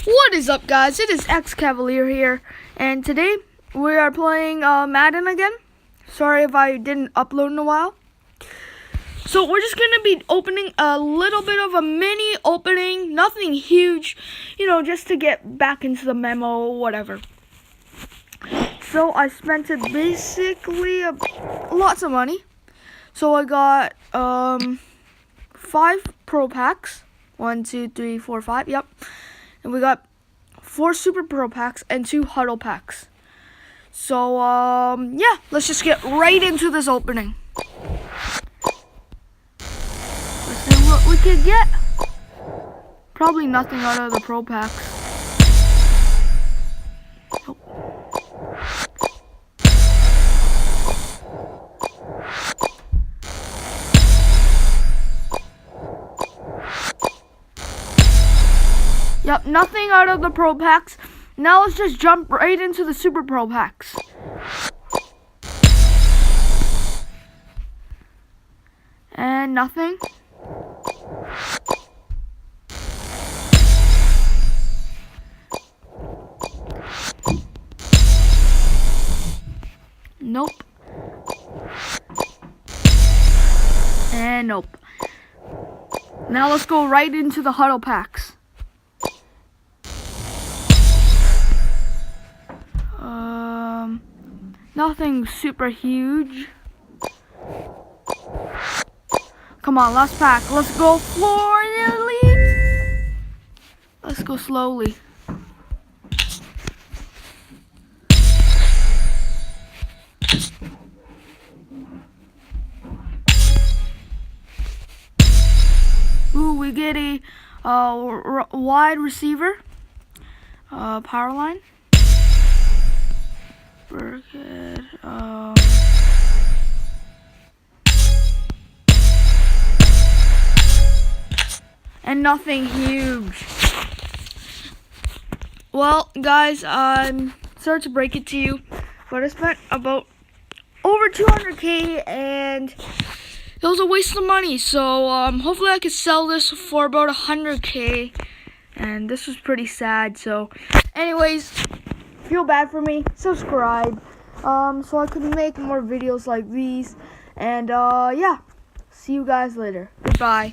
What is up, guys? It is X Cavalier here, and today we are playing Madden again. Sorry if I didn't upload in a while. So we're just gonna be opening a little bit of a mini opening, nothing huge, just to get back into the memo, whatever. So I spent basically lots of money. So I got 5 Pro Packs. 1, 2, 3, 4, 5. Yep. And we got 4 Super Pro Packs and 2 Huddle Packs. So, yeah, let's just get right into this opening. Let's see what we could get. Probably nothing out of the Pro Packs. Nope. Yep, nothing out of the Pro Packs. Now let's just jump right into the Super Pro Packs. And nothing. Nope. And nope. Now let's go right into the Huddle Packs. Nothing super huge. Come on, last pack. Let's go for the elite. Let's go slowly. Ooh, we get a wide receiver. Power line. Burkhead, and nothing huge. Well, guys, I'm sorry to break it to you, but I spent about over 200K, and it was a waste of money. So, hopefully I could sell this for about 100K, and this was pretty sad. So, anyways, feel bad for me, subscribe, so I can make more videos like these, and yeah, see you guys later. Goodbye.